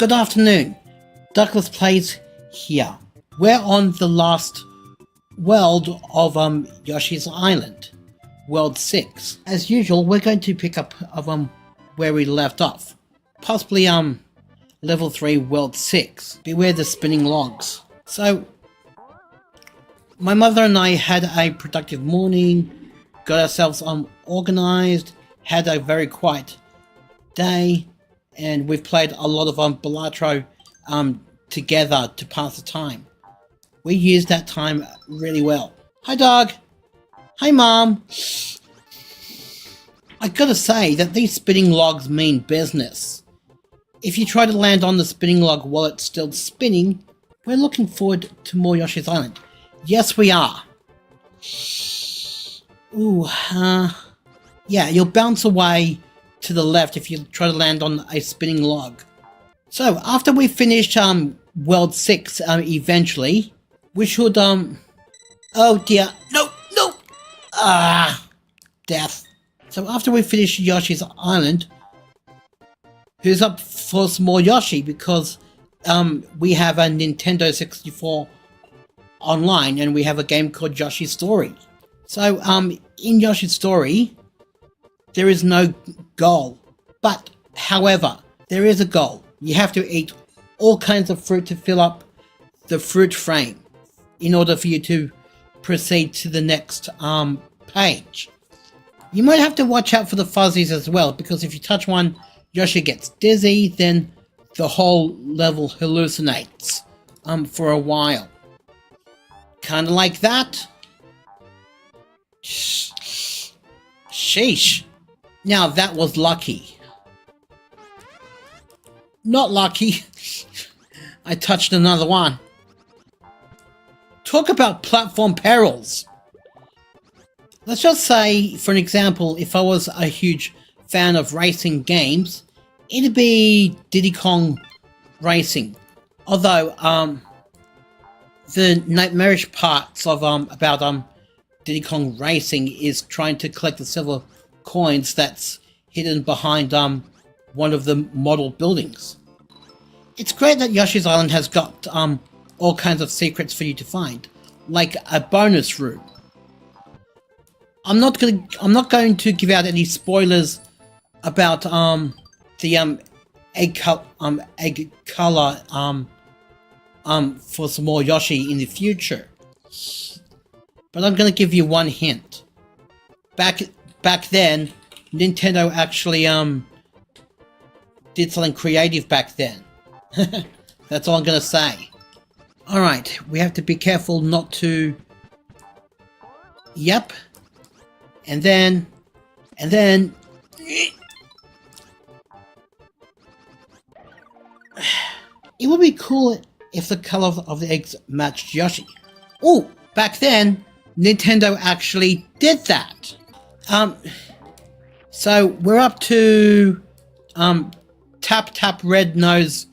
Good afternoon. Douglas Plays here. We're on the last world of Yoshi's Island, World 6. As usual, we're going to pick up where we left off. Possibly level 3, World 6. Beware the spinning logs. So, my mother and I had a productive morning, got ourselves organized, had a very quiet day, and we've played a lot of Balatro together to pass the time. We used that time really well. Hi, dog. Hi, Mom. I gotta say that these spinning logs mean business. If you try to land on the spinning log while it's still spinning, we're looking forward to more Yoshi's Island. Yes, we are. Ooh, yeah, you'll bounce away to the left if you try to land on a spinning log. So, after we finish World 6 eventually, we should oh dear, no! Death. So after we finish Yoshi's Island, who's up for some more Yoshi, because we have a Nintendo 64 online and we have a game called Yoshi's Story. So in Yoshi's Story, there is no goal, but however, there is a goal. You have to eat all kinds of fruit to fill up the fruit frame in order for you to proceed to the next page. You might have to watch out for the fuzzies as well, because if you touch one, Yoshi gets dizzy, then the whole level hallucinates for a while. Kinda like that. Sheesh. Now that was lucky. Not lucky. I touched another one. Talk about platform perils. Let's just say, for an example, if I was a huge fan of racing games, it'd be Diddy Kong Racing. Although, the nightmarish parts of about Diddy Kong Racing is trying to collect the silver coins that's hidden behind one of the model buildings. It's great that Yoshi's Island has got all kinds of secrets for you to find, like a bonus room. I'm not going to give out any spoilers about the egg color for some more Yoshi in the future. But I'm going to give you one hint. Back then, Nintendo actually did something creative back then. That's all I'm going to say. Alright, we have to be careful not to... Yep. And then... It would be cool if the color of the eggs matched Yoshi. Oh, back then, Nintendo actually did that. So we're up to Tap Red Nose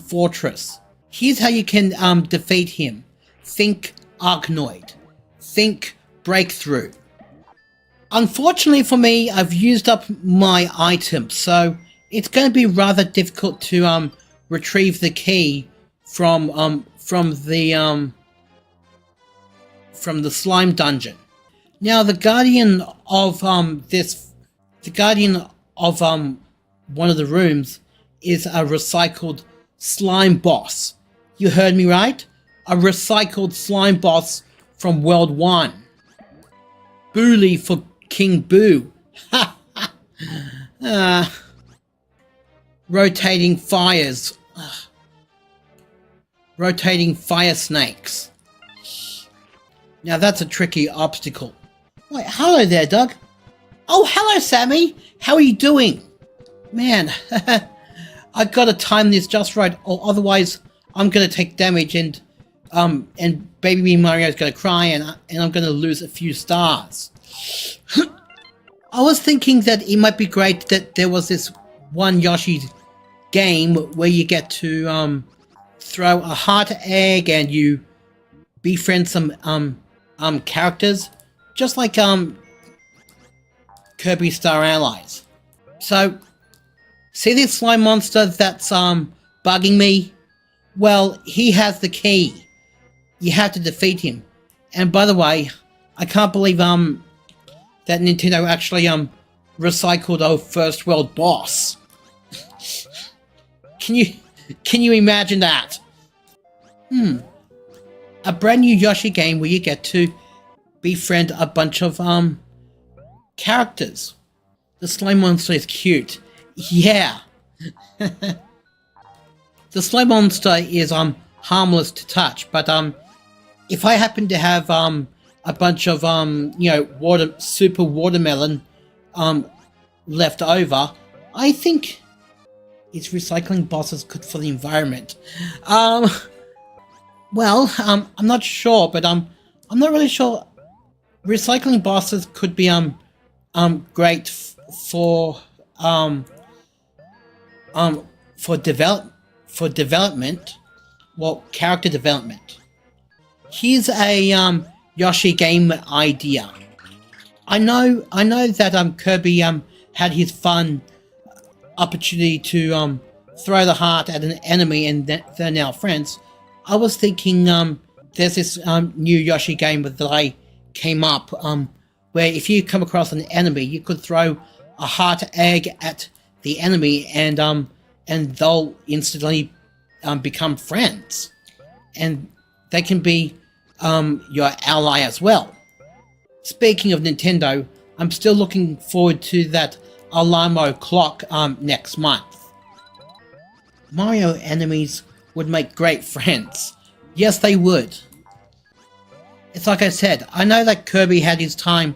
Fortress. Here's how you can defeat him. Think Arkanoid. Think Breakthrough. Unfortunately for me, I've used up my items, so it's going to be rather difficult to retrieve the key from the slime dungeon. Now, the guardian of one of the rooms is a recycled slime boss. You heard me right? A recycled slime boss from World 1. Booley for King Boo. Ha ha! Rotating fires. Rotating fire snakes. Now that's a tricky obstacle. Wait, hello there, Doug. Oh, hello, Sammy. How are you doing? Man, I gotta time this just right, or otherwise I'm gonna take damage and Baby Mario's gonna cry and I'm gonna lose a few stars. I was thinking that it might be great that there was this one Yoshi game where you get to throw a heart egg and you befriend some characters, just like Kirby Star Allies. So, see this slime monster that's bugging me? Well, he has the key. You have to defeat him. And by the way, I can't believe that Nintendo actually recycled our first world boss. Can you imagine that? A brand new Yoshi game where you get to befriend a bunch of characters. The slime monster is cute. Yeah. The slime monster is harmless to touch, but if I happen to have a bunch of super watermelon left over, I think is recycling bosses good for the environment. Well, I'm not sure, but I'm not really sure. Recycling bosses could be great for development, well, character development. Here's a Yoshi game idea. I know that Kirby had his fun opportunity to throw the heart at an enemy and they're now friends. I was thinking there's this new Yoshi game that I came up where if you come across an enemy, you could throw a heart egg at the enemy and they'll instantly become friends, and they can be your ally as well. Speaking of Nintendo, I'm still looking forward to that Alamo clock next month. Mario enemies would make great friends. Yes, they would. It's like I said, I know that Kirby had his time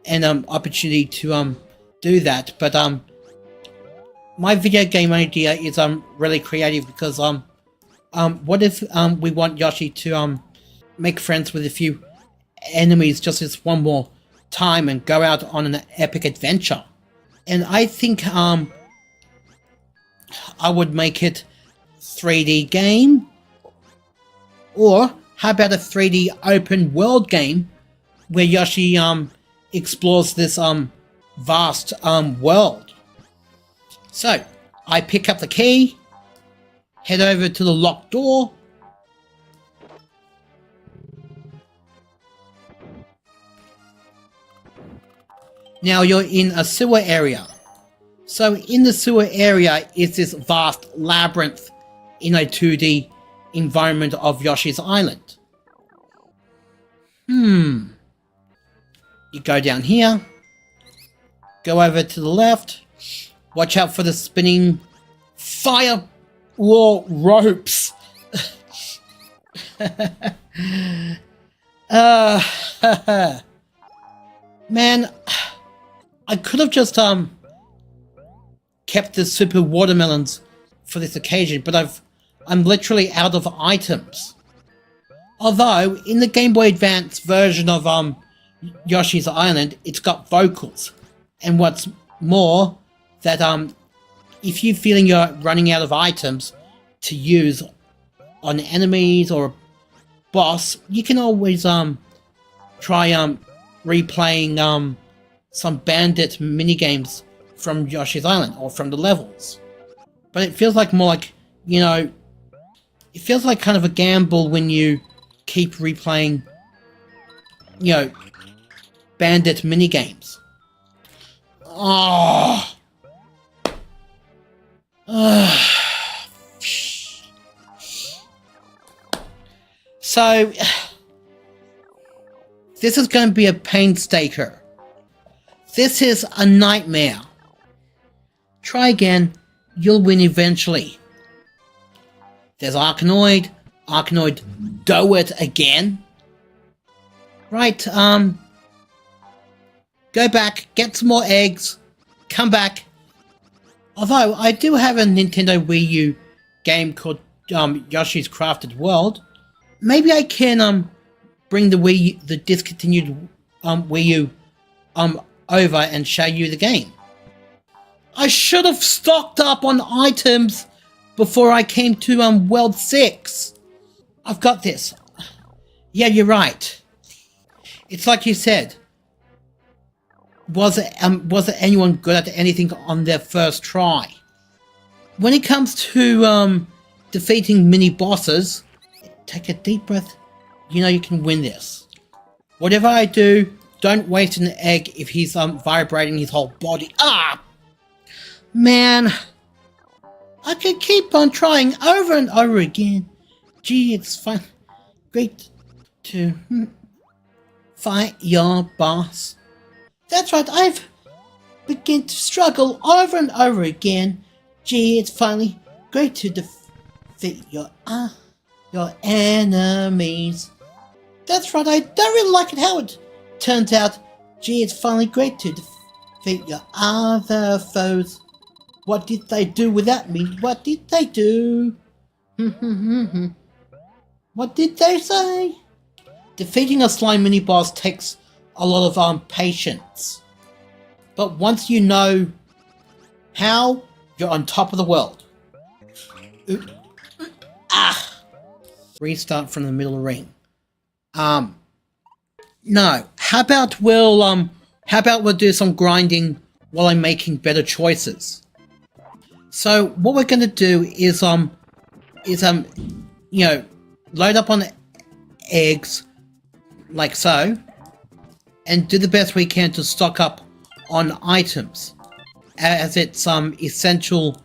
and opportunity to do that, but my video game idea is really creative because what if we want Yoshi to make friends with a few enemies just this one more time and go out on an epic adventure? And I think I would make it 3D game, or how about a 3D open world game where Yoshi explores this vast world. So I pick up the key, head over to the locked door, now you're in a sewer area. So in the sewer area is this vast labyrinth in a 2D environment of Yoshi's Island. You go down here, go over to the left, watch out for the spinning fire wall ropes. Man, I could have just kept the super watermelons for this occasion, but I'm literally out of items. Although in the Game Boy Advance version of Yoshi's Island, it's got vocals, and what's more, that if you're feeling you're running out of items to use on enemies or a boss, you can always try replaying some bandit minigames from Yoshi's Island or from the levels. But it feels like more like, it feels like kind of a gamble when you keep replaying, bandit minigames. Oh. So, this is going to be a painstaker. This is a nightmare. Try again, you'll win eventually. There's Arkanoid. Arkanoid, do it again. Right, go back, get some more eggs, come back. Although, I do have a Nintendo Wii U game called Yoshi's Crafted World. Maybe I can bring the discontinued Wii U over and show you the game. I should have stocked up on items before I came to World 6. I've got this. Yeah, you're right. It's like you said. Was it anyone good at anything on their first try? when it comes to defeating mini bosses, take a deep breath. You know you can win this. Whatever I do, don't waste an egg if he's vibrating his whole body. Ah! Man, I could keep on trying over and over again. Gee, it's fun. Great to fight your boss. That's right, I've begun to struggle over and over again. Gee, it's finally great to defeat your enemies. That's right, I don't really like it how it turns out. Gee, it's finally great to defeat your other foes. What did they do without me? What did they do? What did they say? Defeating a slime mini-boss takes a lot of patience. But once you know how, you're on top of the world. Restart from the middle of the ring. No. How about we'll do some grinding while I'm making better choices? So what we're gonna do is you know, load up on eggs like so, and do the best we can to stock up on items, as it's essential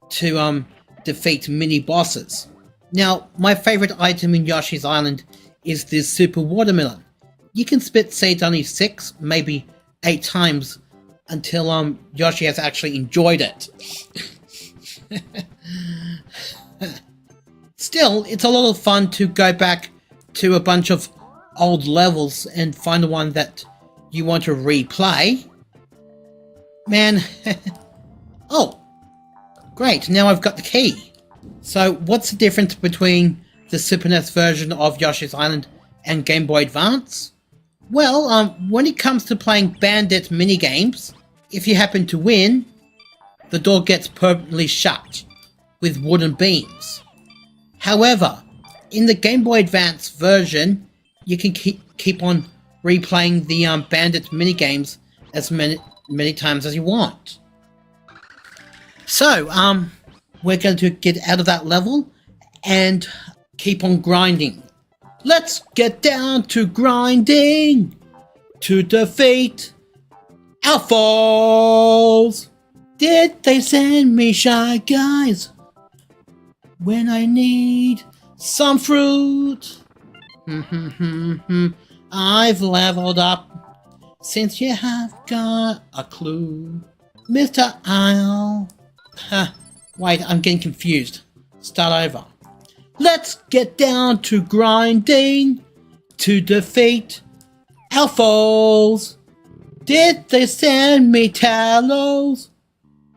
to defeat mini bosses. Now, my favorite item in Yoshi's Island is this super watermelon. You can spit seeds only 6, maybe 8 times until Yoshi has actually enjoyed it. Still, it's a lot of fun to go back to a bunch of old levels and find the one that you want to replay. Man, oh, great, now I've got the key. So what's the difference between the Super NES version of Yoshi's Island and Game Boy Advance? Well, when it comes to playing Bandit minigames, if you happen to win, the door gets permanently shut with wooden beams. However, in the Game Boy Advance version, you can keep on replaying the Bandit minigames as many times as you want. So, we're going to get out of that level and keep on grinding. Let's get down to grinding to defeat our foes. Did they send me Shy Guys when I need some fruit? I've leveled up since you have got a clue. Mr. Isle. Wait, I'm getting confused. Start over. Let's get down to grinding to defeat our foes. Did they send me Talos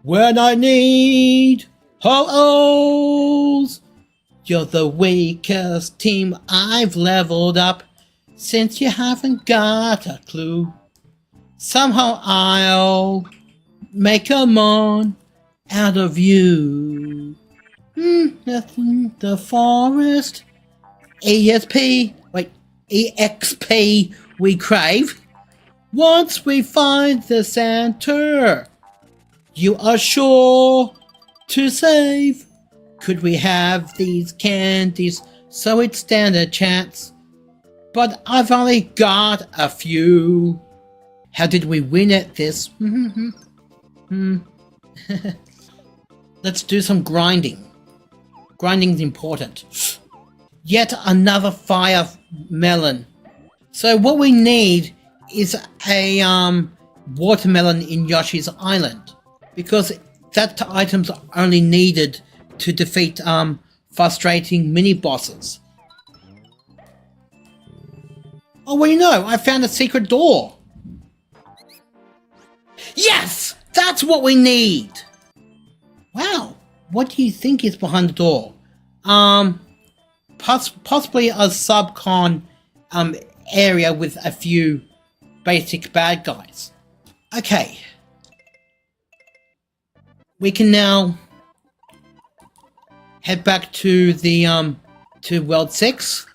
when I need ho-ohs? You're the weakest team I've leveled up since you haven't got a clue. Somehow I'll make a mon out of you. Nothing, the forest. EXP we crave. Once we find the center, you are sure to save. Could we have these candies so it'd stand a chance? But I've only got a few. How did we win at this? Let's do some grinding. Grinding's important. Yet another fire melon. So what we need is a watermelon in Yoshi's Island, because that item's only needed to defeat frustrating mini bosses. Oh, well, you know, I found a secret door. Yes! That's what we need! Wow, what do you think is behind the door? Possibly a subcon area with a few basic bad guys. Okay. We can now head back to the to World 6.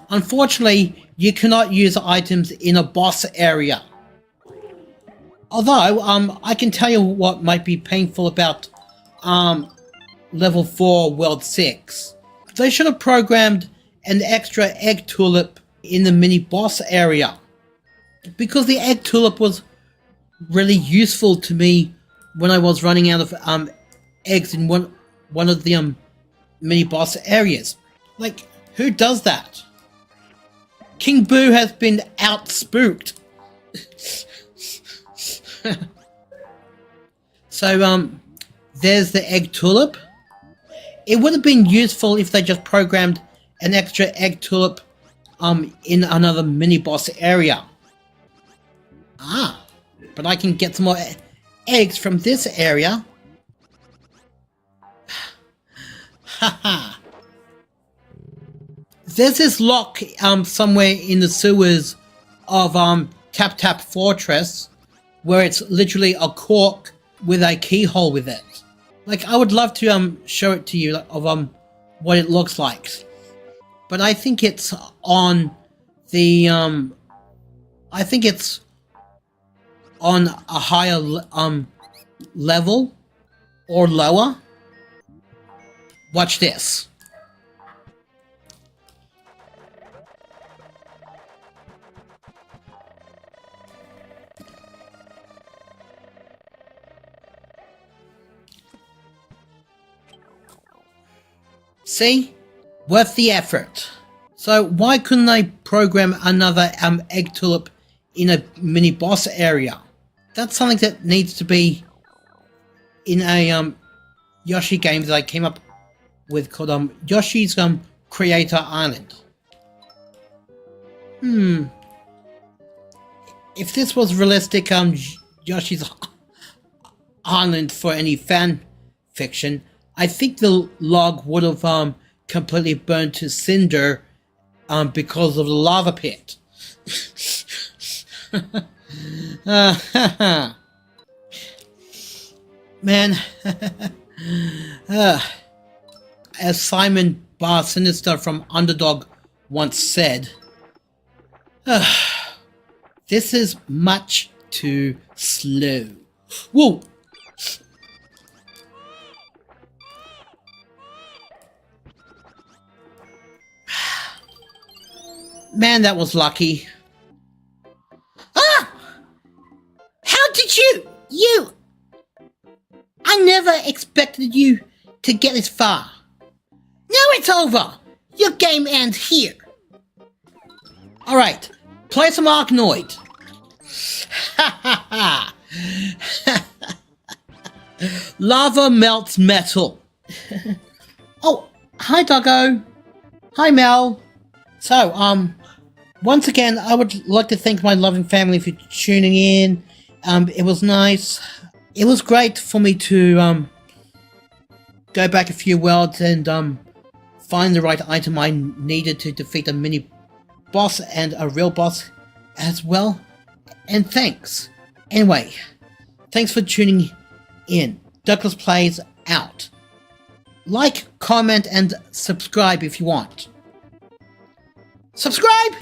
Unfortunately, you cannot use items in a boss area. Although, I can tell you what might be painful about, level 4, World 6. They should have programmed an extra egg tulip in the mini boss area. Because the egg tulip was really useful to me when I was running out of, eggs in one of the, mini boss areas. Like, who does that? King Boo has been out spooked. So, there's the egg tulip. It would have been useful if they just programmed an extra egg tulip, in another mini boss area. Ah, but I can get some more eggs from this area. Haha. There's this lock, somewhere in the sewers of, Tap Tap Fortress, where it's literally a cork with a keyhole with it. Like, I would love to, show it to you, like, of, what it looks like. But I think it's on the, I think it's on a higher, level or lower. Watch this. See? Worth the effort. So why couldn't I program another egg tulip in a mini boss area? That's something that needs to be in a Yoshi game that I came up with called Yoshi's Creator Island. If this was realistic Yoshi's Island for any fan fiction, I think the log would have completely burned to cinder because of the lava pit. Man, as Simon Bar Sinister from Underdog once said, this is much too slow. Whoa! Man, that was lucky. Ah! How did you? I never expected you to get this far. Now it's over. Your game ends here. Alright, play some Arkanoid. Ha ha ha. Lava melts metal. Oh, hi Doggo. Hi Mel. So, once again, I would like to thank my loving family for tuning in. It was nice. It was great for me to, go back a few worlds and, find the right item I needed to defeat a mini boss and a real boss as well. And thanks. Anyway, thanks for tuning in. Douglas Plays out. Like, comment, and subscribe if you want. Subscribe!